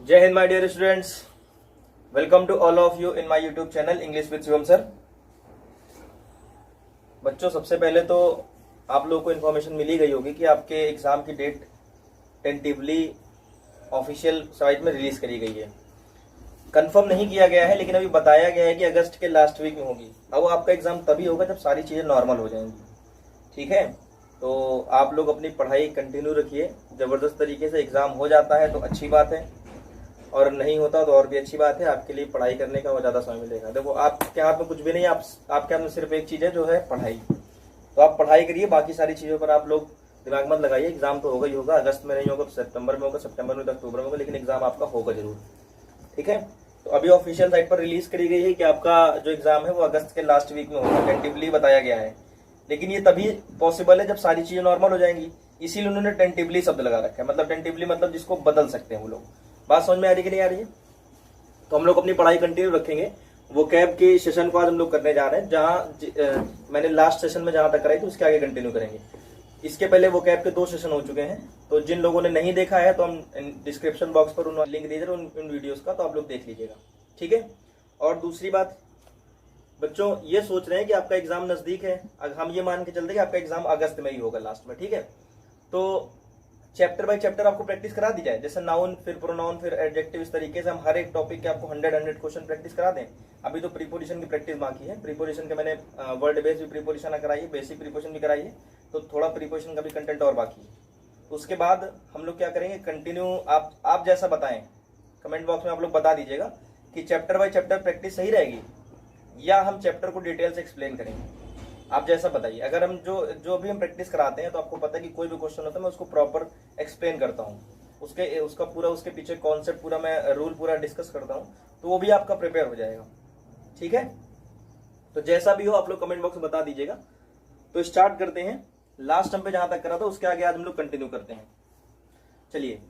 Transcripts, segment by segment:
जय हिंद my dear students, welcome to all of you in my YouTube channel English with Shivam sir. बच्चों, सबसे पहले तो आप लोगों को इन्फॉर्मेशन मिली गई होगी कि आपके एग्जाम की डेट टेंटिवली ऑफिशियल साइट में रिलीज करी गई है। कंफर्म नहीं किया गया है, लेकिन अभी बताया गया है कि अगस्त के लास्ट वीक में होगी। अब आपका एग्जाम तभी होगा जब सारी चीजें नॉर्मल हो जाएंगी। ठीक है, तो आप लोग अपनी पढ़ाई कंटिन्यू रखिए। जबरदस्त तरीके से एग्जाम हो जाता है तो अच्छी बात है, और नहीं होता तो और भी अच्छी बात है। आपके लिए पढ़ाई करने का वो ज्यादा समय मिलेगा। देखो, आपके हाथ में कुछ भी नहीं, आपके हाथ में सिर्फ एक चीज है, जो है पढ़ाई। तो आप पढ़ाई करिए, बाकी सारी चीजों पर आप लोग दिमाग मत लगाइए। एग्जाम तो होगा ही होगा, अगस्त में नहीं होगा तो सितंबर में होगा, सितंबर में तो अक्टूबर में होगा, लेकिन एग्जाम आपका होगा जरूर। ठीक है, तो अभी ऑफिशियल साइट पर रिलीज करी गई है कि आपका जो एग्जाम है वो अगस्त के लास्ट वीक में होगा, टेंटिवली बताया गया है। लेकिन ये तभी पॉसिबल है जब सारी चीजें नॉर्मल हो जाएंगी, इसीलिए उन्होंने टेंटिवली शब्द लगा रखा है। मतलब टेंटिवली मतलब जिसको बदल सकते हैं वो लोग। बात समझ में आ रही कि नहीं आ रही है? तो हम लोग अपनी पढ़ाई कंटिन्यू रखेंगे। वो कैब के सेशन को आज हम लोग करने जा रहे हैं, जहां मैंने लास्ट सेशन में जहां तक कराई थी उसके आगे कंटिन्यू करेंगे। इसके पहले वो कैब के 2 सेशन हो चुके हैं, तो जिन लोगों ने नहीं देखा है तो हम डिस्क्रिप्शन बॉक्स पर उन लिंक दीजिए उन वीडियोस का, तो आप लोग देख लीजिएगा। ठीक है, और दूसरी बात, बच्चों ये सोच रहे हैं कि आपका एग्जाम नजदीक है। हम ये मान के चलते हैं कि आपका एग्जाम अगस्त में ही होगा लास्ट में। ठीक है, तो चैप्टर बाय चैप्टर आपको प्रैक्टिस करा दी जाए, जैसे नाउन, फिर प्रोनाउन, फिर एडजेक्टिव। इस तरीके से हम हर एक टॉपिक के आपको 100 क्वेश्चन प्रैक्टिस करा दें। अभी तो प्रीपोजिशन की प्रैक्टिस बाकी है। प्रीपोजिशन के मैंने वर्ड बेस्ड भी प्रीपोजिशन कराई है, बेसिक प्रीपोजिशन भी कराई है, तो थोड़ा प्रीपोजिशन का भी कंटेंट और बाकी है। उसके बाद हम लोग क्या करेंगे, कंटिन्यू आप जैसा बताएं, कमेंट बॉक्स में आप लोग बता दीजिएगा कि चैप्टर बाय चैप्टर प्रैक्टिस सही रहेगी या हम चैप्टर को डिटेल से एक्सप्लेन करेंगे। आप जैसा बताइए। अगर हम जो भी हम प्रैक्टिस कराते हैं, तो आपको पता है कि कोई भी क्वेश्चन होता है मैं उसको प्रॉपर एक्सप्लेन करता हूँ, उसका पूरा उसके पीछे कॉन्सेप्ट पूरा मैं रूल पूरा डिस्कस करता हूँ, तो वो भी आपका प्रिपेयर हो जाएगा। ठीक है, तो जैसा भी हो आप लोग कमेंट बॉक्स में बता दीजिएगा। तो स्टार्ट करते हैं। लास्ट हम पे जहां तक करा था उसके आगे आज हम लोग कंटिन्यू करते हैं। चलिए,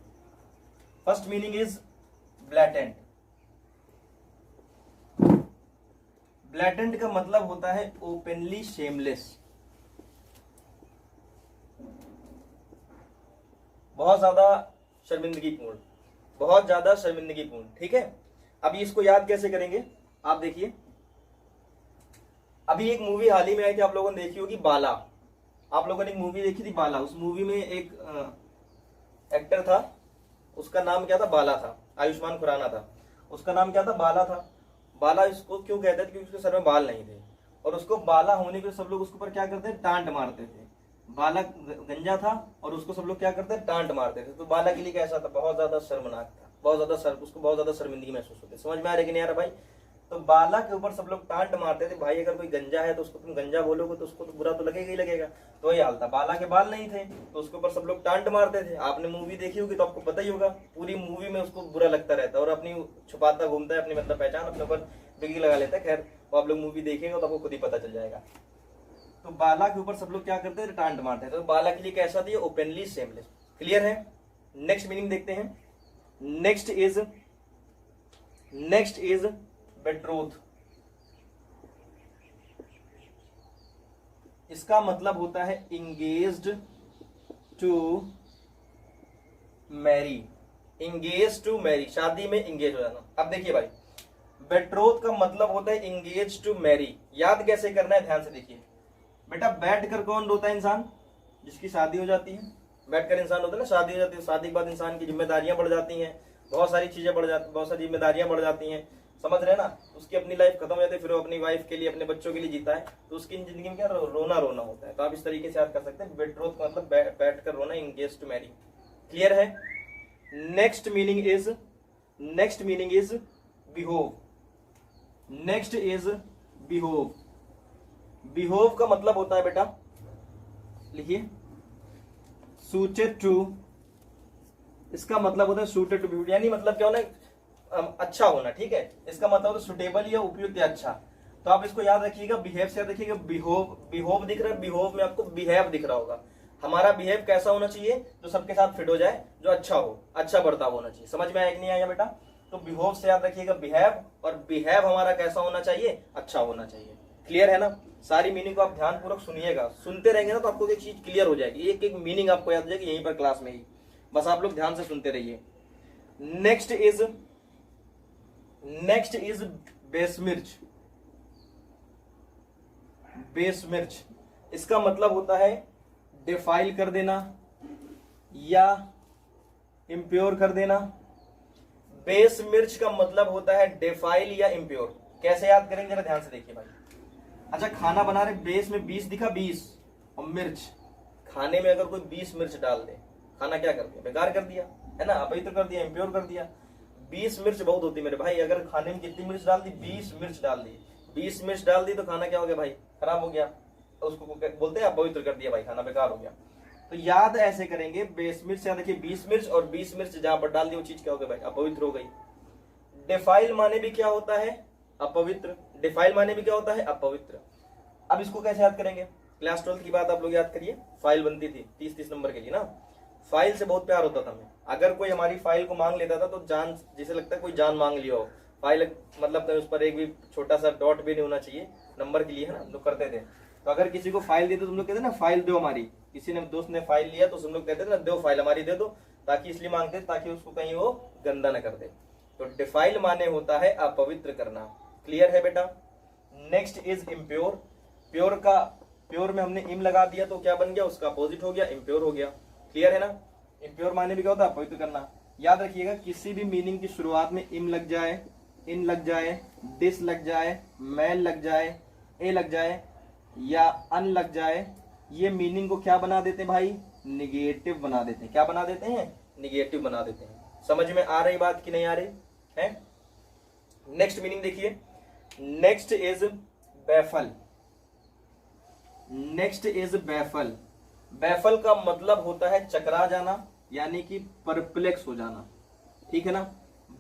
first meaning is blatant. Blatant का मतलब होता है ओपनली शेमलेस, बहुत ज्यादा शर्मिंदगीपूर्ण, बहुत ज्यादा शर्मिंदगीपूर्ण। ठीक है, अभी इसको याद कैसे करेंगे, आप देखिए। अभी एक मूवी हाल ही में आई थी, आप लोगों ने देखी होगी, बाला। आप लोगों ने एक मूवी देखी थी बाला। उस मूवी में एक एक्टर था, उसका नाम क्या था, बाला था। आयुष्मान खुराना था, उसका नाम क्या था, बाला था। बाला इसको क्यों कहते थे, क्योंकि उसके सर में बाल नहीं थे, और उसको बाला होने के सब लोग उसके ऊपर क्या करते थे, टांट मारते थे। बाला गंजा था और उसको सब लोग क्या करते थे, टांट मारते थे। तो बाला के लिए कैसा था, बहुत ज्यादा शर्मनाक था, बहुत ज्यादा उसको बहुत ज्यादा शर्मिंदगी महसूस होती। समझ में आ रही कि नहीं आ रहा भाई? तो बाला के ऊपर सब लोग टांट मारते थे। भाई अगर कोई गंजा है तो उसको तुम गंजा बोलोगे तो उसको तो बुरा तो लगेगा ही लगेगा। तो वही हाल था, बाला के बाल नहीं थे तो उसके ऊपर सब लोग टांट मारते थे। आपने मूवी देखी होगी तो आपको पता ही होगा, पूरी मूवी में उसको बुरा लगता रहता है और अपनी छुपाता घूमता है, अपनी मतलब पहचान अपने ऊपर बिगी लगा लेता है। खैर, वो आप लोग मूवी देखेंगे तो आपको खुद ही पता चल जाएगा। तो बाला के ऊपर सब लोग क्या करते थे, टांट मारते थे। तो बाला के लिए कैसा था, ओपनली शेमलेस। क्लियर है? नेक्स्ट मीनिंग देखते हैं। Next is betroth. इसका मतलब होता है engaged to marry. Engage to marry, शादी में इंगेज हो जाना। अब देखिए भाई, बेट्रोथ का मतलब होता है इंगेज टू मैरी। याद कैसे करना है, ध्यान से देखिए बेटा। बैठ कर कौन रोता है, इंसान जिसकी शादी हो जाती है। बैठ कर इंसान होता है ना, शादी हो जाती है। शादी के बाद इंसान की जिम्मेदारियां बढ़ जाती हैं, बहुत सारी चीजें बढ़ जाती, बहुत सारी जिम्मेदारियां बढ़ जाती हैं। समझ रहे ना? उसकी अपनी लाइफ खत्म हो जाती है, फिर वो अपनी वाइफ के लिए, अपने बच्चों के लिए जीता है, तो उसकी जिंदगी में क्या रोना रोना होता है। तो आप इस तरीके से याद कर सकते हैं, बेट्रोथ का मतलब बैठ कर रोना, इंगेज टू मैरी। क्लियर है? Next meaning is behove. Next is behove. Behove का मतलब होता है बेटा, लिखिए, सूटेड टू। इसका मतलब होता है सूटेड टू बिहेव, यानी मतलब क्या होना, अच्छा होना। ठीक है, इसका मतलब होता है सुटेबल या उपयुक्त या अच्छा। तो आप इसको याद रखिएगा, बिहेव से याद रखिएगा। बिहोव दिख रहा है, बिहोव में आपको बिहेव दिख रहा होगा। हमारा बिहेव कैसा होना चाहिए, जो सबके साथ फिट हो जाए, जो अच्छा हो, अच्छा बर्ताव होना चाहिए। समझ में आया कि नहीं आया बेटा? तो बिहेव से याद रखिएगा बिहेव, और बिहेव हमारा कैसा होना चाहिए, अच्छा होना चाहिए। क्लियर है ना? सारी मीनिंग को आप ध्यान पूर्वक सुनिएगा, सुनते रहेंगे ना तो आपको एक चीज क्लियर हो जाएगी, एक एक मीनिंग आपको याद हो जाएगी यहीं पर क्लास में ही। बस आप लोग ध्यान से सुनते रहिए। Next is बेसमिर्च। बेसमिर्च इसका मतलब होता है डिफाइल कर देना या इम्प्योर कर देना। बेस मिर्च का मतलब होता है डिफाइल या इम्प्योर। कैसे याद करेंगे जरा ध्यान से देखिए भाई। अच्छा, खाना बना रहे, बेस में 20 दिखा, 20, और मिर्च, खाने में अगर कोई 20 मिर्च डाल दे, खाना क्या कर दिया? बेकार कर दिया, है ना, अपवित्र कर दिया, इम्प्योर कर दिया। 20 मिर्च बहुत होती है मेरे भाई। अगर खाने में कितनी मिर्च डाल दी? 20 मिर्च डाल दी। 20 मिर्च डाल दी तो खाना क्या हो गया भाई? खराब हो गया। तो उसको बोलते हैं अपवित्र कर दिया भाई, खाना बेकार हो गया। तो याद ऐसे करेंगे, बेस मिर्च याद रखिए 20 मिर्च, और 20 मिर्च जहां पर डाल दी वो चीज क्या हो गई भाई? अपवित्र हो गई। डिफाइल माने भी क्या होता है? अपवित्र। डिफाइल माने भी क्या होता है? अपवित्र। अब इसको कैसे याद करेंगे? क्लास 12 की बात आप लोग याद करिए। फाइल बनती थी 30-30 नंबर के लिए ना। फाइल से बहुत प्यार होता था हमें। अगर कोई हमारी फाइल को मांग लेता था तो जान, जैसे लगता है कोई जान मांग लिया हो। फाइल मतलब उस पर एक भी छोटा सा डॉट भी नहीं होना चाहिए, नंबर के लिए, है ना, हम लोग करते थे। तो अगर किसी को फाइल दी तो तुम लोग कहते ना फाइल दो हमारी। किसी ने दोस्त ने फाइल लिया तो तुम लोग कहते थे ना दो फाइल हमारी दे दो, ताकि इसलिए मांगते ताकि उसको कहीं वो गंदा न कर दे। तो डिफाइल माने होता है अपवित्र करना। क्लियर है बेटा? Next is impure. प्योर का, प्योर में हमने इम लगा दिया तो क्या बन गया? उसका अपोजिट हो गया, इम्प्योर हो गया। क्लियर है ना? इम्प्योर माने भी क्या होता है? अपवित्र करना। याद रखिएगा, किसी भी मीनिंग की शुरुआत में इम लग जाए, इन लग जाए, डिस लग जाए, मैल लग जाए, ए लग जाए या अन लग जाए, ये मीनिंग को क्या बना देते हैं भाई? निगेटिव बना देते हैं। क्या बना देते हैं? निगेटिव बना देते हैं। समझ में आ रही बात कि नहीं आ रही है? नेक्स्ट मीनिंग देखिए, next is baffle. Next is baffle. Baffle का मतलब होता है चकरा जाना, यानी कि परप्लेक्स हो जाना। ठीक है ना?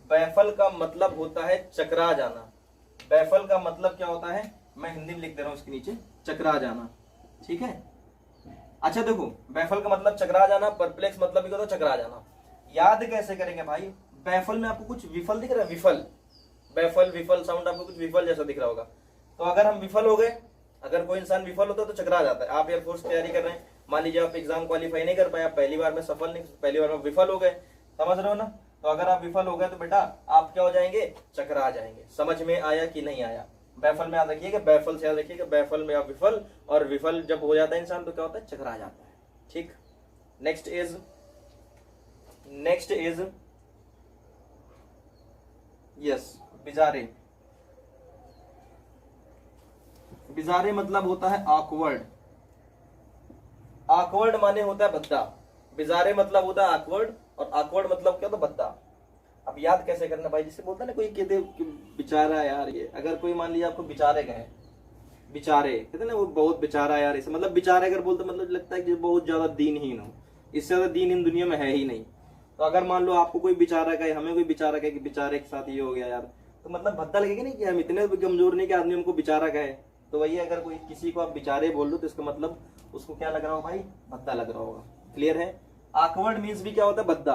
बैफल का मतलब होता है चकरा जाना। बैफल का मतलब क्या होता है? मैं हिंदी में लिख दे रहा हूं इसके नीचे, चकरा जाना। ठीक है? अच्छा देखो, बैफल का मतलब चकरा जाना, परप्लेक्स मतलब क्या होता है? चकरा जाना। याद कैसे करेंगे भाई? बैफल में आपको कुछ विफल दिख रहा है? विफल, बैफल, विफल साउंड आपको कुछ विफल जैसा दिख रहा होगा। तो अगर हम विफल हो गए, अगर कोई इंसान विफल होता है तो चकरा जाता है। आप एयरफोर्स तैयारी कर रहे हैं, मान लीजिए आप एग्जाम क्वालिफाई नहीं कर पाए, आप पहली बार में सफल नहीं, पहली बार में विफल हो गए, समझ रहे हो ना? तो अगर आप विफल हो गए तो बेटा आप क्या हो जाएंगे? चकरा जाएंगे। समझ में आया कि नहीं आया? बैफल में याद रखिएगा, बैफल से याद रखिएगा, बैफल में आप विफल, और विफल जब हो जाता है इंसान तो क्या होता है? चकरा जाता है। ठीक। Next is yes, बिजारे। बिजारे मतलब होता है ऑकवर्ड। ऑकवर्ड माने होता है भद्दा। बिजारे मतलब होता है ऑकवर्ड, और ऑकवर्ड मतलब क्या होता है? भद्दा। अब याद कैसे करना भाई? जिसे बोलता है ना कोई, कहते बेचारा यार, ये अगर कोई मान लिया आपको बेचारे कहे, बेचारे कहते ना वो बहुत बेचारा यार, इसे मतलब बेचारे अगर बोलते मतलब लगता है कि बहुत ज्यादा दीनहीन हो। इससे ज्यादा दीनहीन दुनिया में है ही नहीं। तो अगर मान लो आपको कोई बेचारा कहे, हमें कोई बेचारा कहे कि बेचारे के साथ ये हो गया यार, तो मतलब भद्दा लगेगा नहीं कि हम इतने कमजोर नहीं कि आदमी हमको बेचारा कहे। तो वही अगर कोई किसी को आप बेचारे बोल लो तो इसका मतलब उसको क्या लग रहा होगा भाई? भद्दा लग रहा होगा। क्लियर है? ऑकवर्ड मीन्स भी क्या होता है? भद्दा।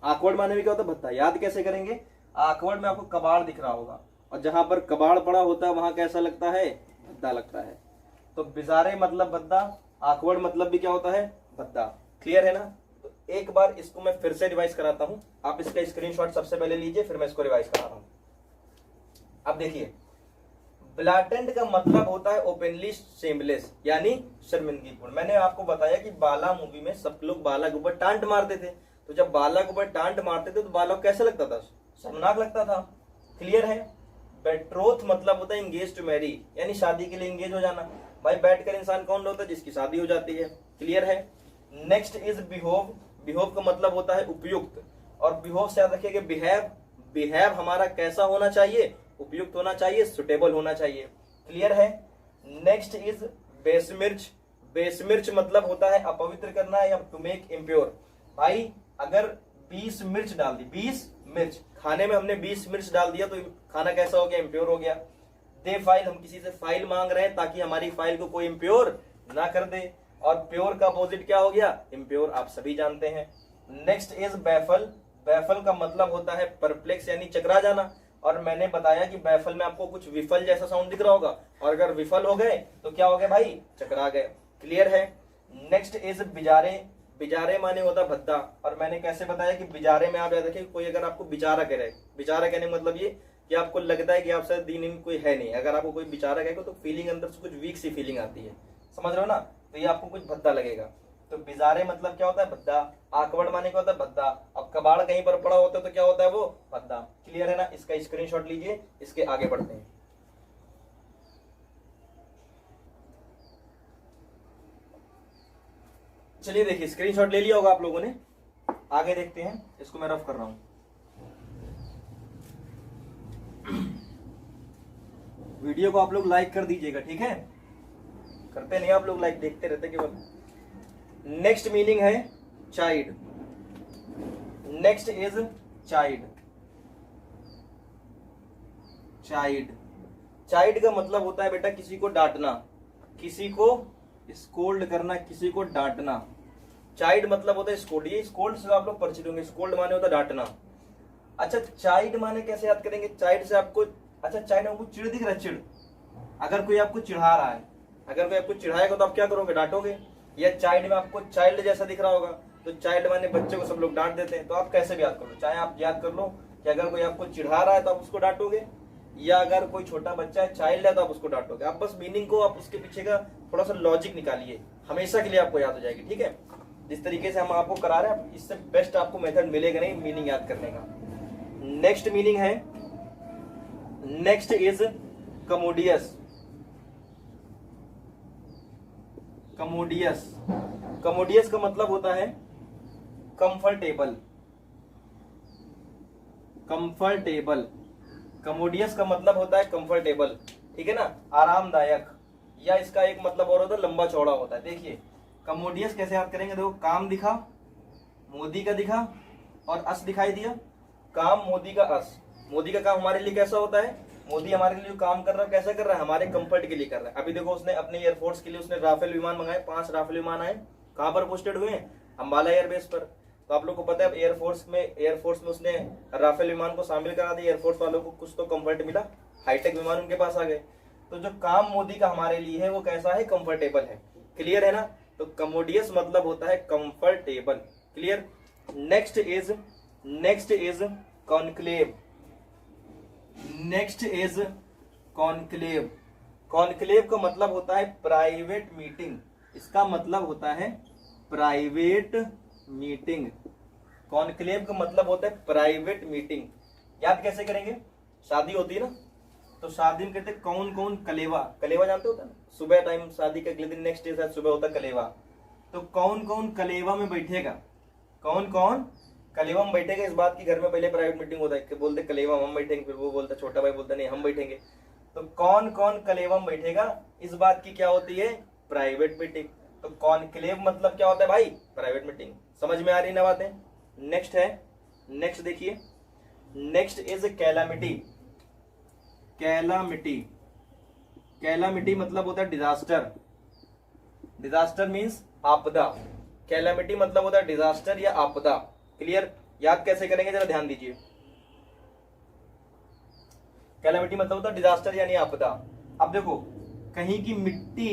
ऑकवर्ड माने भी क्या होता है? भद्दा। याद कैसे करेंगे? ऑकवर्ड में आपको कबाड़ दिख रहा होगा, और जहां पर कबाड़ पड़ा होता है वहां कैसा लगता है? भद्दा लगता है। तो बिजारे मतलब भद्दा, ऑकवर्ड मतलब भी क्या होता है? भद्दा। क्लियर है ना? तो एक बार इसको मैं फिर से रिवाइज कराता हूं, आप इसका स्क्रीनशॉट सबसे पहले लीजिए, फिर मैं इसको रिवाइज करा रहा हूं। अब देखिए, ब्लाटेंट का मतलब होता है ओपनली शेमलेस, यानी शर्मिंदगीपूर्ण। मैंने आपको बताया कि बाला मूवी में सब लोग बाला के ऊपर टांट मारते थे, तो जब बाला के ऊपर टांट मारते थे तो बाला को कैसा लगता था? शर्मनाक लगता था। क्लियर है? बेट्रोथ मतलब होता है इंगेज टू मैरी, यानी शादी के लिए इंगेज हो जाना। भाई बैठकर इंसान कौन होता है? जिसकी शादी हो जाती है। क्लियर है? Next is behove. बिहोव का मतलब होता है उपयुक्त, और बिहोव से याद रखिएगा बिहेव। बिहेव हमारा कैसा होना चाहिए? उपयुक्त होना चाहिए, सुटेबल होना चाहिए। क्लियर है? Next is बेसमिर्च। बेसमिर्च मतलब होता है अपवित्र करना या टू मेक इम्प्योर। भाई अगर 20 मिर्च डाल दी, 20 मिर्च खाने में हमने 20 मिर्च डाल दिया तो खाना कैसा हो गया? इम्प्योर हो गया। दे फाइल, हम किसी से फाइल मांग रहे हैं ताकि हमारी फाइल को कोई इम्प्योर ना कर दे, और प्योर का अपोजिट क्या हो गया? इम्प्योर, आप सभी जानते हैं। Next is baffle. बैफल का मतलब होता है परप्लेक्स, यानी चकरा जाना, और मैंने बताया कि बैफल में आपको कुछ विफल जैसा साउंड दिख रहा होगा, और अगर विफल हो गए तो क्या हो गए भाई? चकरा गए। क्लियर है? Next is बिजारे। बिजारे माने होता भद्दा, और मैंने कैसे बताया कि बिजारे में आप याद रखिए, कोई अगर आपको बिचारा कह रहा है, बिचारा कहने का मतलब ये कि आपको लगता है कि आपसे दीन में कोई है नहीं, अगर आपको कोई बिचारा कहेगा तो फीलिंग अंदर से कुछ वीक सी फीलिंग आती है, समझ रहे हो ना, तो ये आपको कुछ भद्दा लगेगा। तो बिजारे मतलब क्या होता है भद्दा, आकवड़ माने क्या होता है भद्दा, अब कबाड़ कहीं पर पड़ा होता है तो क्या होता है वो भद्दा। क्लियर है ना, इसका स्क्रीनशॉट लीजिए, इसके आगे बढ़ते हैं। चलिए देखिए, स्क्रीनशॉट ले लिया होगा आप लोगों ने, आगे देखते हैं, इसको मैं रफ कर रहा हूं। वीडियो को आप लोग लाइक कर दीजिएगा, ठीक है, करते नहीं आप लोग लाइक, देखते रहते केवल। नेक्स्ट मीनिंग है child, next is child. Child, child का मतलब होता है बेटा किसी को डांटना, किसी को स्कोल्ड करना, किसी को डांटना। चाइल्ड मतलब होता है स्कोल्ड, ये स्कोल्ड से आप लोग परिचित होंगे, स्कोल्ड माने होता है डांटना। अच्छा, चाइल्ड माने कैसे याद करेंगे, चाइल्ड से आपको, अच्छा चाइल्ड आपको चिड़ दिख रहा है, चिड़, अगर कोई आपको चिढ़ा रहा है, अगर कोई आपको चिढ़ाएगा तो आप क्या करोगे, डांटोगे। या चाइल्ड में आपको चाइल्ड जैसा दिख रहा होगा, तो चाइल्ड माने बच्चे को सब लोग डांट देते हैं, तो आप कैसे भी याद कर लो, चाहे आप याद कर लो कि अगर कोई आपको चिढ़ा रहा है तो आप उसको डांटोगे, या अगर कोई छोटा बच्चा है चाइल्ड है तो आप उसको डांटोगे। आप बस मीनिंग को, आप उसके पीछे का थोड़ा सा लॉजिक निकालिए, हमेशा के लिए आपको याद हो जाएगी, ठीक है। जिस तरीके से हम आपको करा रहे हैं, इससे बेस्ट आपको मेथड मिलेगा नहीं मीनिंग याद करने का। नेक्स्ट मीनिंग है, next is commodious. Commodious, commodious का मतलब होता है कंफर्टेबल, कंफर्टेबल। कमोडियस का मतलब होता है कंफर्टेबल, ठीक है ना, आरामदायक, या इसका एक मतलब और होता है लंबा चौड़ा होता है। देखिए कमोडियस कैसे याद करेंगे, देखो काम दिखा, मोदी का दिखा और अस दिखाई दिया, काम मोदी का अस। मोदी का काम हमारे लिए कैसा होता है, मोदी हमारे लिए जो काम कर रहा है कैसा कर रहा है, हमारे कंफर्ट के लिए कर रहा है। अभी देखो उसने अपने एयरफोर्स के लिए उसने राफेल विमान मंगाए, 5 राफेल विमान आए, कहां पर पोस्टेड हुए हैं, अंबाला एयरबेस पर। तो आप लोग को पता है एयरफोर्स में उसने राफेल विमान को शामिल करा दिया, एयरफोर्स वालों को कुछ तो कंफर्ट मिला, हाईटेक विमान उनके पास आ गए। तो जो काम मोदी का हमारे लिए है वो कैसा है, कंफर्टेबल है। क्लियर है ना, तो कमोडियस मतलब होता है comfortable. Clear. Next is conclave, next is conclave. Conclave का मतलब होता है प्राइवेट मीटिंग, इसका मतलब होता है प्राइवेट मीटिंग। कॉन्क्लेव का मतलब होता है प्राइवेट मीटिंग। याद कैसे करेंगे, शादी होती है ना, तो शादी में कहते हैं कौन कौन कलेवा, कलेवा जानते होता है ना, सुबह टाइम शादी के अगले दिन नेक्स्ट डे शायद सुबह होता कलेवा। तो कौन कौन कलेवा में बैठेगा, कौन कौन कलेवा में बैठेगा, इस बात की घर में पहले प्राइवेट मीटिंग होता है, बोलते कलेवा हम बैठेंगे, फिर वो बोलता छोटा भाई बोलता नहीं हम बैठेंगे। तो कौन कौन कलेवा में बैठेगा, इस बात की क्या होती है, प्राइवेट मीटिंग। तो कॉन्क्लेव मतलब क्या होता है भाई, प्राइवेट मीटिंग। समझ में आ रही ना बातें। नेक्स्ट है, नेक्स्ट देखिए, next is calamity. Calamity, calamity मतलब होता है डिजास्टर, डिजास्टर मीन्स आपदा। कैलामिटी मतलब होता है डिजास्टर या आपदा। क्लियर। याद कैसे करेंगे जरा ध्यान दीजिए। कैलामिटी मतलब होता है डिजास्टर यानी आपदा। अब देखो कहीं की मिट्टी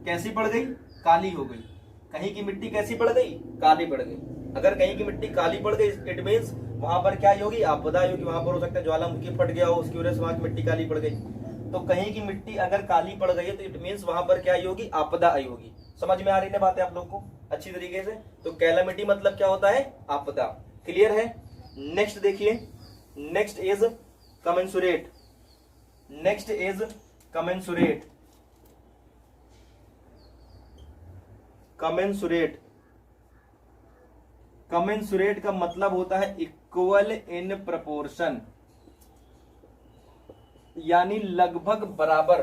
कैसी पड़ गई, काली हो गई, कहीं की मिट्टी कैसी पड़ गई, काली पड़ गई। अगर कहीं की मिट्टी काली पड़ गई इट मीन्स वहां पर क्या होगी, आपदा होगी। वहां पर हो सकता है ज्वालामुखी फट गया हो, उसकी वजह से वहां की मिट्टी काली पड़ गई। तो कहीं की मिट्टी अगर काली पड़ गई है तो इट मीन्स वहां पर क्या होगी, आपदा आई होगी। समझ में आ रही है बातें आप लोग को अच्छी तरीके से। तो कैलामिटी मतलब क्या होता है, आपदा। क्लियर है। नेक्स्ट देखिए, next is commensurate, next is commensurate. Commensurate, commensurate का मतलब होता है इक्वल इन प्रपोर्शन, यानी लगभग बराबर।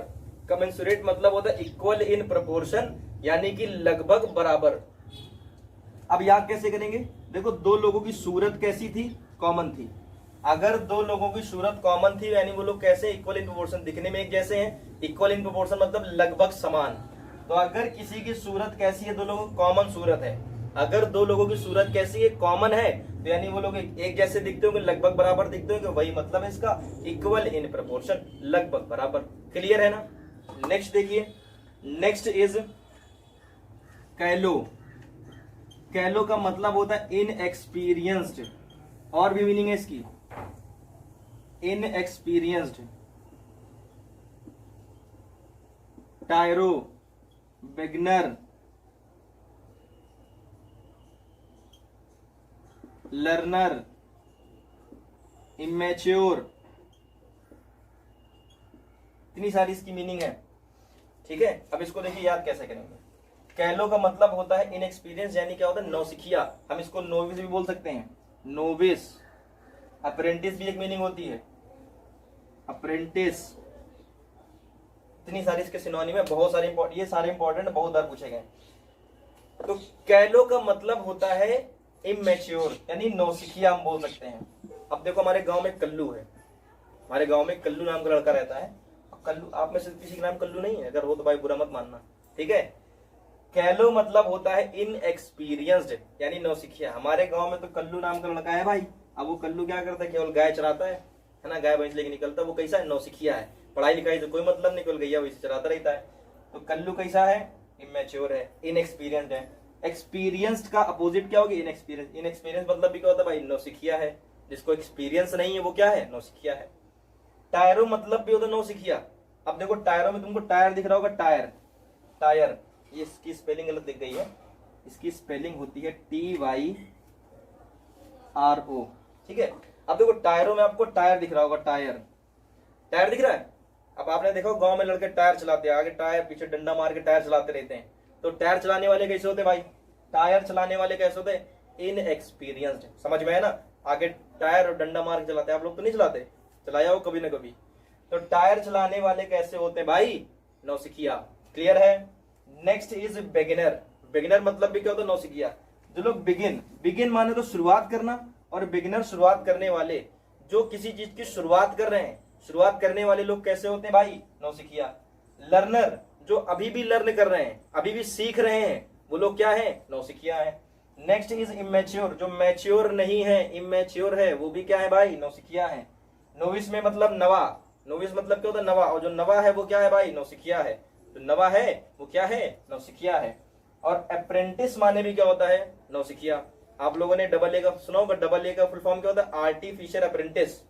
कमेंसुरेट मतलब होता है इक्वल इन प्रपोर्शन, यानी कि लगभग बराबर। अब याद कैसे करेंगे, देखो दो लोगों की सूरत कैसी थी, कॉमन थी। अगर दो लोगों की सूरत कॉमन थी यानी वो लोग कैसे, इक्वल इन प्रोपोर्शन, दिखने में एक जैसे हैं। इक्वल इन प्रोपोर्शन मतलब लगभग समान। तो अगर किसी की सूरत कैसी है, दो लोगों की कॉमन सूरत है, अगर दो लोगों की सूरत कैसी है, कॉमन है, तो यानी वो लोग एक जैसे दिखते होंगे, लगभग बराबर दिखते होंगे, वही मतलब है इसका इक्वल इन प्रोपोर्शन, लगभग बराबर। क्लियर है ना। नेक्स्ट देखिए, नेक्स्ट इज कैलो। कैलो का मतलब होता है इनएक्सपीरियंस्ड, और भी मीनिंग है इसकी, इनएक्सपीरियंस्ड, टायरो, बिगनर, लर्नर, इमेच्योर, इतनी सारी इसकी मीनिंग है। ठीक है, अब इसको देखिए याद कैसे करेंगे। कैलो का मतलब होता है इनएक्सपीरियंस, यानी क्या होता है नौसिखिया, हम इसको नोविस भी बोल सकते हैं, नोविस। अप्रेंटिस भी एक मीनिंग होती है, अप्रेंटिस। इतनी सारी इसके सिनोनिम है, बहुत सारे ये सारे इंपॉर्टेंट, बहुत बार पूछे गए। तो कैलो का मतलब होता है इमेच्योर, यानी नौसिखिया हम बोल सकते हैं। अब देखो हमारे गांव में कल्लू है, हमारे गांव में कल्लू नाम का लड़का रहता है। कल्लू, आप में से किसी का नाम कल्लू नहीं है? अगर हो तो भाई बुरा मत मानना, ठीक है। कैलो मतलब होता है इनएक्सपीरियंस्ड, यानी नौसिखिया। हमारे गांव में तो कल्लू नाम का लड़का है भाई। अब वो कल्लू क्या करता है? केवल गाय चराता है ना, गाय भैंस लेके निकलता है। वो कैसा है? नौसिखिया है। पढ़ाई लिखाई से कोई मतलब नहीं, केवल गैया वैसे चराता रहता है। तो कल्लू कैसा है? इमेच्योर है, इनएक्सपीरियंस्ड है। एक्सपीरियंस्ड का अपोजिट क्या होगी? इनएक्सपीरियंस। इनएक्सपीरियंस मतलब भी क्या होता है भाई? नौसिखिया है। जिसको एक्सपीरियंस नहीं है वो क्या है? नौसिखिया है। टायरो मतलब भी होता है नौसिखिया। अब देखो टायरों में तुमको टायर दिख रहा होगा, टायर, टायर, ये इसकी स्पेलिंग गलत दिख गई है। इसकी स्पेलिंग होती है TYRO, ठीक है। अब देखो टायरों में आपको टायर दिख रहा होगा, टायर, टायर दिख रहा है। अब आपने देखो गांव में लड़के टायर चलाते हैं, आगे टायर पीछे डंडा मार के टायर चलाते रहते हैं। तो टायर चलाने वाले कैसे होते भाई? टायर चलाने वाले कैसे होते? इनएक्सपीरियंस्ड। समझ में है ना? आगे टायर और डंडा मार के चलाते हैं। आप लोग तो नहीं चलाते, चलाया हो कभी ना कभी। तो टायर चलाने वाले कैसे होते हैं भाई? नौसिखिया। क्लियर है? Next is beginner. बिगिनर मतलब भी क्या होता है? नौसिखिया। जो लोग बिगिन माने तो शुरुआत करना, और बिगिनर शुरुआत करने वाले, जो किसी चीज की शुरुआत कर रहे हैं, शुरुआत करने वाले लोग कैसे होते हैं भाई? नौसिखिया। लर्नर, जो अभी भी लर्न कर रहे हैं, अभी भी सीख रहे हैं, वो लोग क्या है? नौसिखिया है। नेक्स्ट इज इमेच्योर, जो मैच्योर नहीं है, इमेच्योर है, वो भी क्या है भाई? नौसिखिया है। नोविस में मतलब नवा, नोविस मतलब क्या होता है? नवा। और जो नवा है वो क्या है भाई? नौसिखिया है। जो नवा है वो क्या है? नौसिखिया है। और अप्रेंटिस माने भी क्या होता है? नौसिखिया। आप लोगों ने डबल ए का सुना होगा। डबल ए का फुल फॉर्म क्या होता है? Artificial apprentice.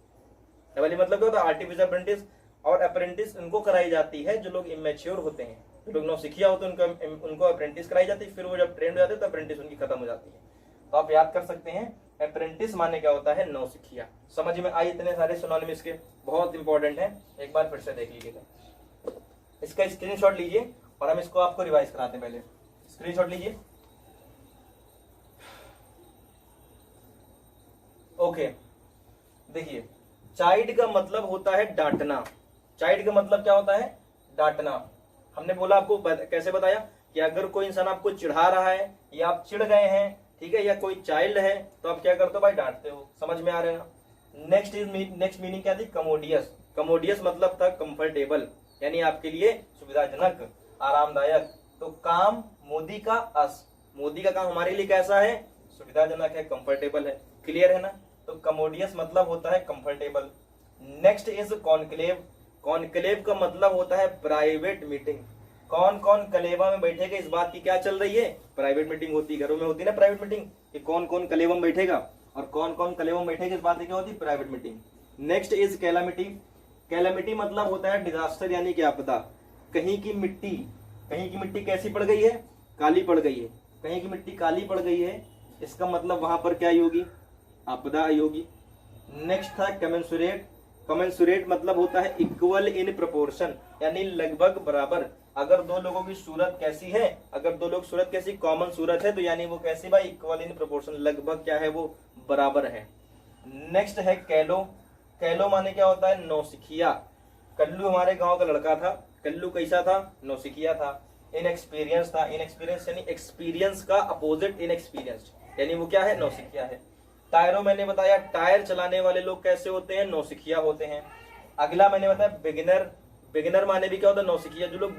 डबल ए मतलब क्या होता है? Artificial apprentice. और अप्रेंटिस उनको कराई जाती है जो लोग इमेच्योर होते हैं, जो लोग नौसिखिया होते हैं, उनको अप्रेंटिस कराई जाती है। फिर वो जब ट्रेंड हो जाते हैं तो अप्रेंटिस उनकी खत्म हो जाती है। तो आप याद कर सकते हैं अप्रेंटिस माने क्या होता है? नौसिखिया। समझ में आई? इतने सारे सिनोनिम्स के, बहुत इंपॉर्टेंट है। एक बार फिर से देख लीजिएगा, इसका स्क्रीनशॉट लीजिए और हम इसको आपको रिवाइज कराते हैं। पहले स्क्रीनशॉट लीजिए। ओके, देखिए चाइल्ड का मतलब होता है डांटना। चाइल्ड का मतलब क्या होता है? डांटना। हमने बोला आपको कैसे बताया कि अगर कोई इंसान आपको चिढ़ा रहा है या आप चिढ़ गए हैं, ठीक है, या कोई चाइल्ड है, तो आप क्या करते हो भाई? डांटते हो। समझ में आ रहा है ना? नेक्स्ट मीनिंग क्या थी? कमोडियस। कमोडियस मतलब था कंफर्टेबल, यानी आपके लिए सुविधाजनक, आरामदायक। तो काम मोदी का अस, मोदी का काम हमारे लिए कैसा है? सुविधाजनक है, कंफर्टेबल है। क्लियर है ना? तो कमोडियस मतलब होता है comfortable. Next is conclave. Conclave का मतलब होता है प्राइवेट मीटिंग। कौन कौन कलेवा में बैठेगा, इस बात की क्या चल रही है? प्राइवेट मीटिंग होती है। घरों में होती है ना प्राइवेट मीटिंग, कि कौन कौन कलेवा में बैठेगा और कौन कौन कलेवा में बैठेगा, इस बात की क्या होती है? Private meeting. Next is calamity. Calamity मतलब होता है डिजास्टर, यानी कि आपदा। कहीं की मिट्टी कैसी पड़ गई है? काली पड़ गई है। कहीं की मिट्टी काली पड़ गई है, इसका मतलब वहां पर क्या होगी? आपदा आई होगी। नेक्स्ट था कमेंसुरेट। कमेंसुरेट मतलब होता है इक्वल इन प्रोपोर्शन, यानी लगभग बराबर। अगर दो लोगों की सूरत कैसी है, अगर दो लोग सूरत कैसी कॉमन सूरत है, तो यानी वो कैसी भाई? इक्वल इन प्रोपोर्शन, लगभग क्या है? वो बराबर है। नेक्स्ट है कैलो। कैलो माने क्या होता है? नौसिखिया। कल्लू हमारे गांव का लड़का था। कल्लू कैसा था? नौसिखिया था। इनएक्सपीरियंस था। इनएक्सपीरियंस यानी एक्सपीरियंस का अपोजिट इनएक्सपीरियंस्ड, यानी वो क्या है? नौसिखिया है। टायरों मैंने बताया, टायर चलाने वाले लोग कैसे होते हैं? नौसिखिया होते हैं। अगला मैंने बताया बिगिनर। बिगिनर माने भी क्या होता है? नौसिखिया। जो लोग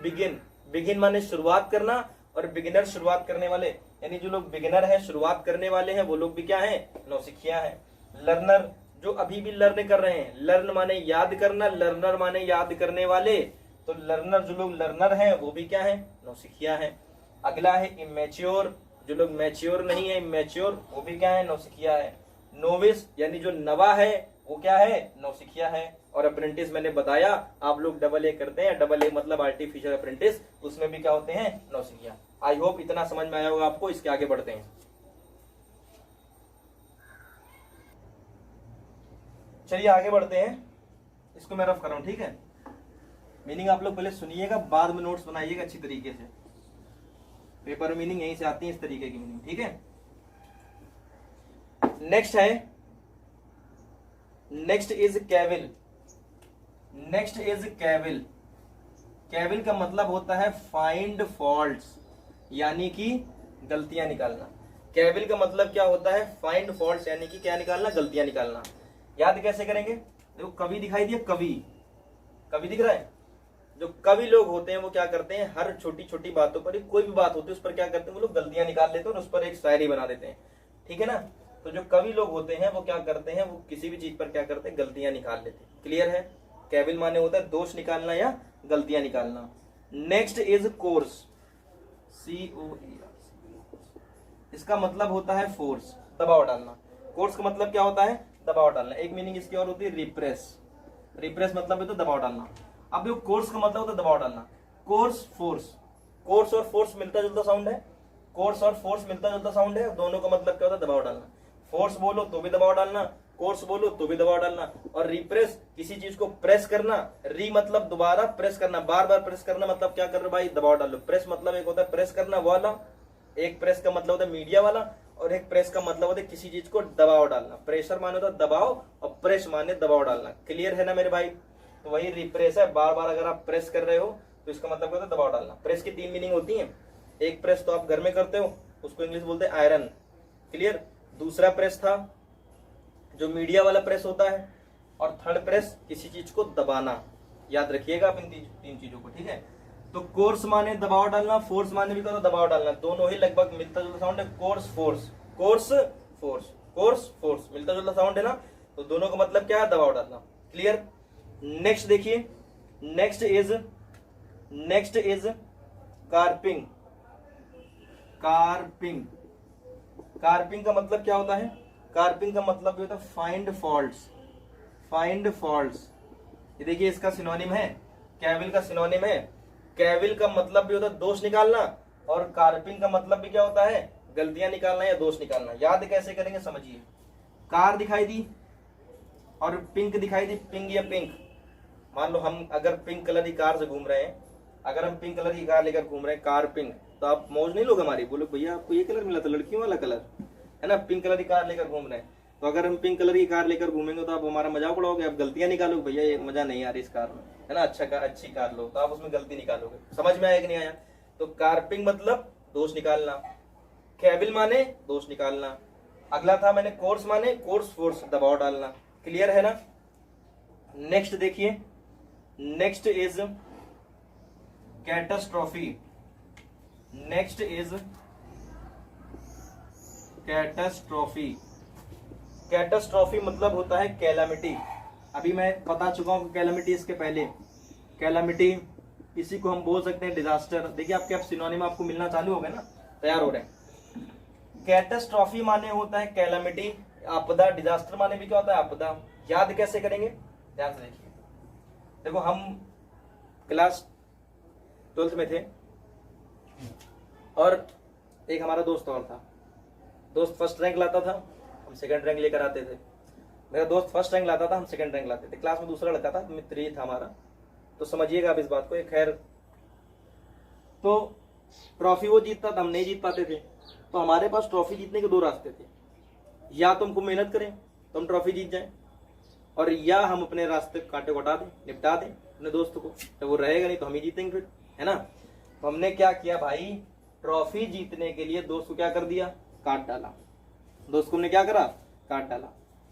बिगिन माने शुरुआत करना, और बिगिनर शुरुआत करने वाले, यानी जो लोग बिगिनर है, शुरुआत करने वाले हैं, वो लोग भी क्या है? नौसिखिया है। लर्नर, जो अभी भी लर्न कर रहे हैं। लर्न माने याद करना, लर्नर माने याद करने वाले। तो लर्नर, जो लोग लर्नर हैं, वो भी क्या है? नौसिखिया है। अगला है इमेच्योर। जो लोग मैच्योर नहीं है, इमेच्योर, वो भी क्या है, नौसिखिया है। नोविस यानी जो नवा है वो क्या है, नौसिखिया है। और अप्रेंटिस मैंने बताया, आप लोग डबल ए करते हैं, डबल ए मतलब आर्टिफिशियल अप्रेंटिस, उसमें भी क्या होते हैं, नौसिखिया। आई होप इतना समझ में आया होगा आपको। इसके आगे बढ़ते हैं। चलिए आगे बढ़ते हैं। इसको मैं रफ कर रहा हूं, ठीक है। मीनिंग आप लोग पहले सुनिएगा, बाद में नोट्स बनाइएगा अच्छी तरीके से। पेपर मीनिंग यहीं से आती है, इस तरीके की मीनिंग, ठीक है। नेक्स्ट है, next is Cavill. Next is Cavill. Cavill का मतलब होता है फाइंड फॉल्ट्स, यानी कि गलतियां निकालना। कैविल का मतलब क्या होता है, फाइंड फॉल्ट्स, यानी कि क्या निकालना, गलतियां निकालना। याद कैसे करेंगे, देखो कवि दिखाई दिया, कवि, कवि दिख रहा है। जो कवि लोग होते हैं वो क्या करते हैं, हर छोटी छोटी बातों पर, कोई भी बात होती है उस पर क्या करते हैं, वो लोग गलतियां निकाल लेते हैं और उस पर एक शायरी बना देते हैं, ठीक है ना। तो जो कवि लोग होते हैं वो क्या करते हैं, वो किसी भी चीज पर क्या करते हैं, गलतियां निकाल लेते हैं। क्लियर है। कैविल माने होता है दोष निकालना या गलतियां निकालना। Next is course, COERS। इसका मतलब होता है फोर्स, दबाव डालना। कोर्स का मतलब क्या होता है, दबाव डालना। एक मीनिंग इसकी और होती है रिप्रेस। रिप्रेस मतलब है तो दबाव डालना। अब जो कोर्स का मतलब होता है दबाव डालना। कोर्स, फोर्स, कोर्स और फोर्स मिलता जुलता साउंड है। कोर्स और फोर्स मिलता जुलता साउंड है, दोनों का मतलब क्या होता है, दबाव डालना। फोर्स बोलो तो भी दबाव डालना, कोर्स बोलो तो भी दबाव डालना। और रिप्रेस, किसी चीज को प्रेस करना। री मतलब दोबारा प्रेस करना, बार बार प्रेस करना, मतलब क्या कर रहे हो भाई, दबाव डालो। प्रेस मतलब एक होता है प्रेस करना वाला, एक प्रेस का मतलब होता है मीडिया वाला, और एक प्रेस का मतलब होता है किसी चीज को दबाव डालना। प्रेशर माने होता है दबाव, और प्रेस माने दबाव डालना। क्लियर है ना मेरे भाई। तो वही रिप्रेस है, बार बार अगर आप प्रेस कर रहे हो तो इसका मतलब होता है दबाव डालना। प्रेस की 3 मीनिंग होती है। एक प्रेस तो आप घर में करते हो, उसको इंग्लिश बोलते हैं आयरन। क्लियर। दूसरा प्रेस था जो मीडिया वाला प्रेस होता है, और थर्ड प्रेस किसी चीज को दबाना। याद रखिएगा आप इन 3 चीजों को, ठीक है। तो कोर्स माने दबाव डालना, फोर्स माने भी करो दबाव डालना, दोनों ही लगभग मिलता जुलता साउंड है। Course force, course force, course force, मिलता जुलता साउंड है ना। तो दोनों का मतलब क्या है, दबाव डालना। क्लियर। नेक्स्ट देखिए, next is carping. Carping, carping का मतलब क्या होता है, कार्पिंग का मतलब होता है फाइंड फॉल्ट्स। फाइंड फॉल्ट्स, ये देखिए इसका सिनोनिम है, कैविल का सिनोनिम है। कैविल का मतलब भी होता है दोष निकालना, और कार्पिंग का मतलब भी क्या होता है, गलतियां निकालना या दोष निकालना। याद कैसे करेंगे समझिए। कार दिखाई दी और पिंक दिखाई दी, पिंक या पिंक। मान लो हम अगर पिंक कलर की कार से घूम रहे हैं, अगर हम पिंक कलर की कार लेकर घूम रहे हैं, कार पिंक, तो आप मौज नहीं लोगे हमारी, बोलो भैया आपको ये कलर मिला था, लड़कियों वाला कलर है ना, पिंक कलर की कार लेकर घूम रहे हैं। तो अगर हम पिंक कलर की कार लेकर घूमेंगे तो आप हमारा मजाक उड़ाओगे, आप गलतियां निकालोगे, भैया ये मजा नहीं आ रही इस कार में, है ना, अच्छी कार लो, तो आप उसमें गलती निकालोगे। समझ में आया कि नहीं आया। तो कार्पिंग मतलब दोष निकालना, कैविल माने दोष निकालना। अगला था मैंने कोर्स माने कोर्स फोर्स, दबाव डालना। क्लियर है ना। नेक्स्ट देखिए, next is catastrophe. Next is catastrophe. Catastrophe मतलब होता है कैलामिटी। अभी मैं बता चुका हूं कि कैलामिटी, इसके पहले कैलामिटी, इसी को हम बोल सकते हैं डिजास्टर। देखिए आपके अब सिनोनिम आपको मिलना चालू हो गए ना, तैयार हो रहे हैं। कैटास्ट्रॉफी माने होता है कैलामिटी, आपदा। डिजास्टर माने भी क्या होता है, आपदा। याद कैसे करेंगे, ध्यान से देखिए। देखो हम क्लास 12th में थे, और एक हमारा दोस्त और था। दोस्त फर्स्ट रैंक लाता था, हम सेकंड रैंक लेकर आते थे। मेरा दोस्त फर्स्ट रैंक लाता था, हम सेकंड रैंक लाते थे। क्लास में दूसरा लड़का था, मित्र ही था हमारा, तो समझिएगा आप इस बात को। खैर, तो ट्रॉफी वो जीतता था, हम नहीं जीत पाते थे। तो हमारे पास ट्रॉफी जीतने के 2 रास्ते थे, या तो हमको मेहनत करें तो हम ट्रॉफी जीत जाएं, और या हम अपने रास्ते कांटे को हटा दें, निपटा दें अपने दोस्त को, तो वो रहेगा नहीं तो हम ही जीतेंगे फिर, है ना। तो हमने क्या किया भाई, ट्रॉफी जीतने के लिए दोस्त को क्या कर दिया, काट डाला। दोस्त को हमने क्या करा, काट डाला।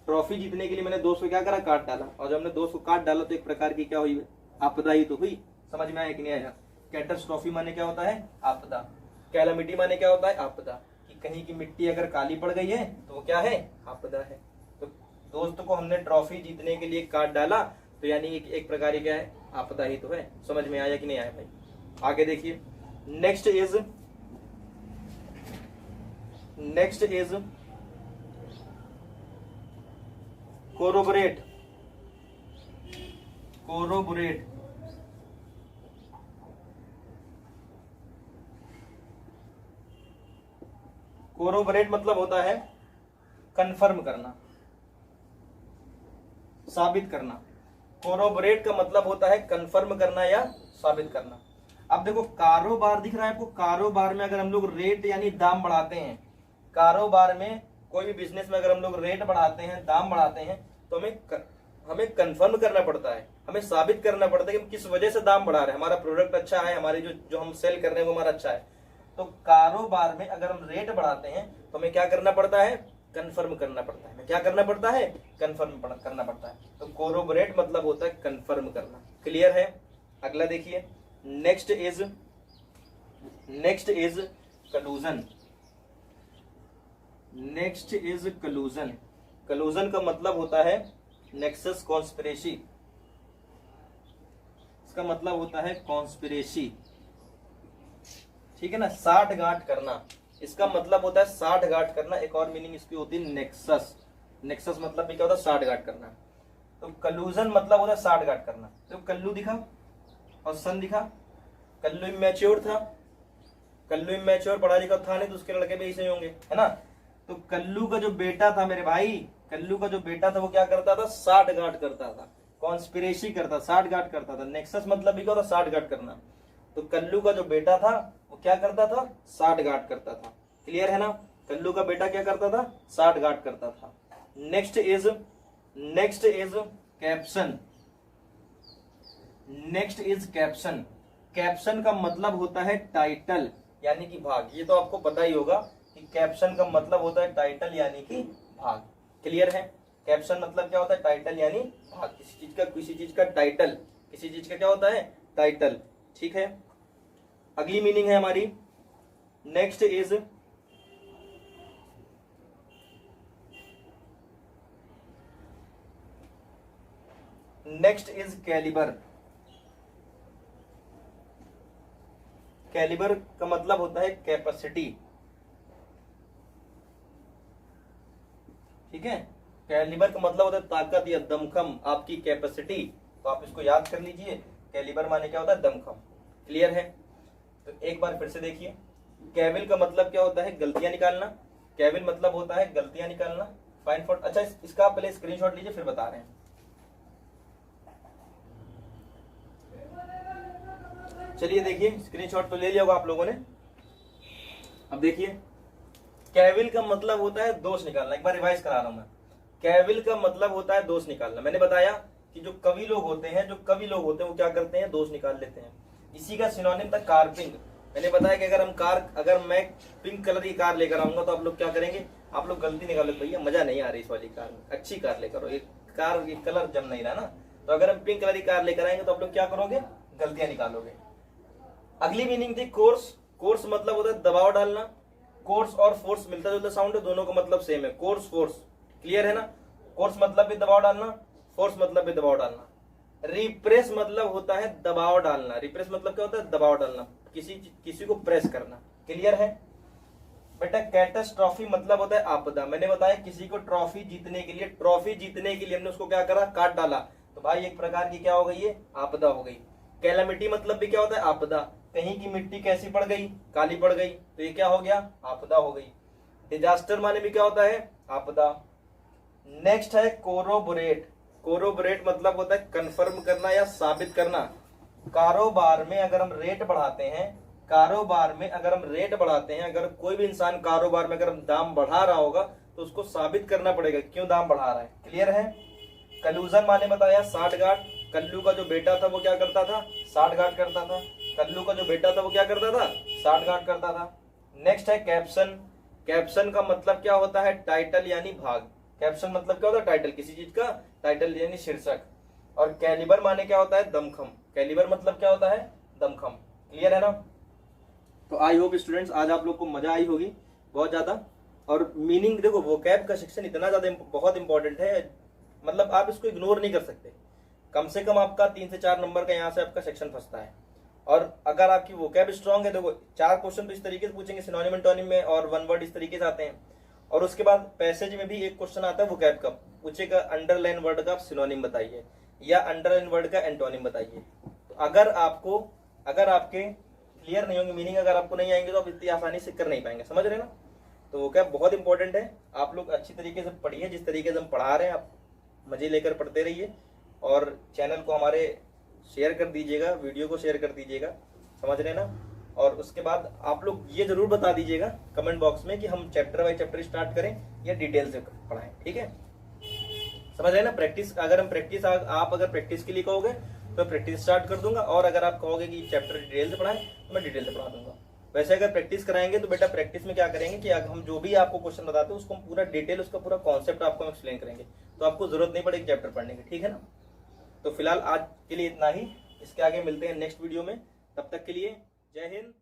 ट्रॉफी जीतने के लिए मैंने दोस्त को क्या करा, काट डाला। और जब हमने दोस्त को काट डाला तो एक प्रकार की क्या हुई, आपदा ही तो हुई। समझ में आया कि नहीं आया। कैटास्ट्रॉफी माने क्या होता है, आपदा। कैलामिटी माने क्या होता है, आपदा। कि कहीं की मिट्टी अगर काली पड़ गई है तो वो क्या है, आपदा है। तो दोस्त को हमने ट्रॉफी जीतने के लिए काट डाला, तो यानी एक प्रकार की क्या है, आपदा ही तो है। समझ में आया कि नहीं आया भाई। आगे देखिए, next next is corroborate. Corroborate corroborate मतलब होता है कंफर्म करना, साबित करना। कोरोबोरेट का मतलब होता है कंफर्म करना या साबित करना। अब देखो कारोबार दिख रहा है आपको, कारोबार में अगर हम लोग रेट यानी दाम बढ़ाते हैं, कारोबार में कोई भी बिजनेस में अगर हम लोग रेट बढ़ाते हैं, दाम बढ़ाते हैं, तो हमें कंफर्म करना पड़ता है, हमें साबित करना पड़ता है कि हम किस वजह से दाम बढ़ा रहे हैं, हमारा प्रोडक्ट अच्छा है, हमारी जो हम सेल कर रहे हैं वो हमारा अच्छा है। तो कारोबार में अगर हम रेट बढ़ाते हैं तो हमें क्या करना पड़ता है, कंफर्म करना पड़ता है। हमें क्या करना पड़ता है, कंफर्म करना पड़ता है। तो कोरोबोरेट मतलब होता है कंफर्म करना। क्लियर है? अगला देखिए, next is collusion. Next is collusion. Collusion का मतलब होता है नेक्सस कॉन्स्पिरेसी। इसका मतलब होता है कॉन्स्पिरेसी, ठीक है ना, साठगांठ करना। इसका मतलब होता है साठगांठ करना। एक और मीनिंग इसकी होती है नेक्सस। नेक्सस मतलब भी क्या होता है, साठगांठ करना। तो कलूजन मतलब होता है साठगांठ करना। तो कल्लू दिखा और सन दिखा। कल्लू इमैच्योर था, कल्लू इमैच्योर पढ़ा लिखा था नहीं, तो उसके लड़के भी ऐसे होंगे, है ना। तो कल्लू का जो बेटा था मेरे भाई, कल्लू का जो बेटा था वो क्या करता था, साठगांठ करता था, कॉन्स्पिरेसी करता, साठगांठ करता था। नेक्सस मतलब भी क्या होता है, साठगांठ करना। तो कल्लू का जो बेटा था वो क्या करता था, साठगांठ करता था। क्लियर है ना? कल्लू का बेटा क्या करता था, साठगांठ करता था। Next is caption. Next is caption. Caption का मतलब होता है टाइटल यानी कि भाग। ये तो आपको पता ही होगा कि कैप्शन का मतलब होता है टाइटल यानी कि भाग। क्लियर है? कैप्शन मतलब क्या होता है, टाइटल यानी भाग। किसी चीज का टाइटल, किसी चीज का क्या होता है, टाइटल। ठीक है, अगली मीनिंग है हमारी, नेक्स्ट इज कैलिबर। कैलिबर का मतलब होता है कैपेसिटी। ठीक है, कैलिबर का मतलब होता है ताकत या दमखम, आपकी कैपेसिटी। तो आप इसको याद कर लीजिए, कैलिबर माने क्या होता है, दमखम। क्लियर है? तो एक बार फिर से देखिए, कैविल का मतलब क्या होता है, गलतियां निकालना। कैविल मतलब होता है गलतियां निकालना। फाइंड फॉर, अच्छा इसका आप पहले स्क्रीनशॉट लीजिए फिर बता रहे हैं। चलिए देखिए, स्क्रीनशॉट तो ले लिया होगा आप लोगों ने। अब देखिए, कैविल का मतलब होता है दोष निकालना। एक बार रिवाइज करा रहा हूं मैं। कैविल का मतलब होता है दोष निकालना। मैंने बताया कि जो कवि लोग होते हैं वो क्या करते हैं, दोष निकाल लेते हैं। इसी का सिनोनिम था कारपिंग। मैंने बताया कि अगर मैं पिंक कलर की कार लेकर आऊंगा तो आप लोग क्या करेंगे, आप लोग गलती निकालो, भैया मजा नहीं आ रही इस वाली कार में, अच्छी कार लेकर आओ, ये कलर जम नहीं रहा ना। तो अगर हम पिंक कलर की कार लेकर आएंगे तो आप लोग क्या करोगे, गलतियां निकालोगे। अगली मीनिंग थी कोर्स। कोर्स मतलब होता है दबाव डालना। कोर्स और फोर्स मिलता जुलता साउंड है, दोनों का मतलब सेम है, कोर्स फोर्स। क्लियर है ना? कोर्स मतलब भी दबाव डालना, फोर्स मतलब भी दबाव डालना। रिप्रेस मतलब होता है दबाव डालना। रिप्रेस मतलब क्या होता है, दबाव डालना, किसी को प्रेस करना। क्लियर है बेटा? कैटास्ट्रॉफी मतलब होता है आपदा। मैंने बताया किसी को ट्रॉफी जीतने के लिए हमने उसको क्या करा, काट डाला, तो भाई एक प्रकार की क्या हो गई, ये आपदा हो गई। कैलामिटी मतलब भी क्या होता है, आपदा। कहीं की मिट्टी कैसी पड़ गई, काली पड़ गई, तो ये क्या हो गया, आपदा हो गई। डिजास्टर माने भी क्या होता है, आपदा। नेक्स्ट है कोरोबोरेट। कोरोबोरेट मतलब होता है कंफर्म करना या साबित करना। कारोबार में अगर हम रेट बढ़ाते हैं, अगर कोई भी इंसान कारोबार में अगर हम दाम बढ़ा रहा होगा तो उसको साबित करना पड़ेगा क्यों दाम बढ़ा रहा है। क्लियर है? कलूजन माने बताया साठगांठ। कल्लू का जो बेटा था वो क्या करता था, साठगांठ करता था। कल्लू का जो बेटा था वो क्या करता था, साठगांठ करता था। नेक्स्ट है कैप्शन। कैप्शन का मतलब क्या होता है, टाइटल यानी भाग। कैप्शन मतलब क्या होता है, टाइटल, किसी चीज का टाइटल यानी शीर्षक। और कैलिबर माने क्या होता है, दमखम। कैलिबर मतलब क्या होता है, दमखम। क्लियर है ना? तो आई होप स्टूडेंट्स आज आप लोग को मजा आई होगी बहुत ज्यादा। और मीनिंग देखो, वोकैब का सेक्शन इतना ज्यादा बहुत इंपॉर्टेंट है, मतलब आप इसको इग्नोर नहीं कर सकते। कम से कम आपका 3 से 4 नंबर का यहाँ से आपका सेक्शन फंसता है। और अगर आपकी वोकैब स्ट्रांग है, देखो 4 क्वेश्चन तो इस तरीके से पूछेंगे सिनोनिम एंटोनिम में, और 1 वर्ड इस तरीके से आते हैं। और उसके बाद पैसेज में भी एक क्वेश्चन आता है वोकैब का, पूछेगा अंडरलाइन वर्ड का आप सिनोनिम बताइए या अंडरलाइन वर्ड का एंटोनिम बताइए। तो अगर आपके क्लियर नहीं होंगे मीनिंग, अगर आपको नहीं आएंगे तो आप इतनी आसानी से कर नहीं पाएंगे, समझ रहे ना। तो वोकैब बहुत इंपॉर्टेंट है, आप लोग अच्छी तरीके से पढ़िए, जिस तरीके से हम पढ़ा रहे हैं आप मजे लेकर पढ़ते रहिए, और चैनल को हमारे शेयर कर दीजिएगा, वीडियो को शेयर कर दीजिएगा, समझ रहे ना। और उसके बाद आप लोग ये जरूर बता दीजिएगा कमेंट बॉक्स में कि हम चैप्टर बाय चैप्टर स्टार्ट करें या डिटेल से पढ़ाएं, ठीक है, समझ रहे ना। प्रैक्टिस, अगर हम प्रैक्टिस, आप अगर प्रैक्टिस के लिए कहोगे तो मैं प्रैक्टिस स्टार्ट कर दूंगा, और अगर आप कहोगे कि चैप्टर डिटेल से पढ़ाएं तो मैं डिटेल से पढ़ा दूंगा। वैसे अगर प्रैक्टिस कराएंगे तो बेटा प्रैक्टिस में क्या करेंगे कि हम जो भी आपको क्वेश्चन बताते हैं उसको हम पूरा डिटेल, उसका पूरा कॉन्सेप्ट आपको हम एक्सप्लेन करेंगे, तो आपको जरूरत नहीं पड़ेगी चैप्टर पढ़ने की, ठीक है ना। तो फिलहाल आज के लिए इतना ही, इसके आगे मिलते हैं नेक्स्ट वीडियो में, तब तक के लिए जय हिंद।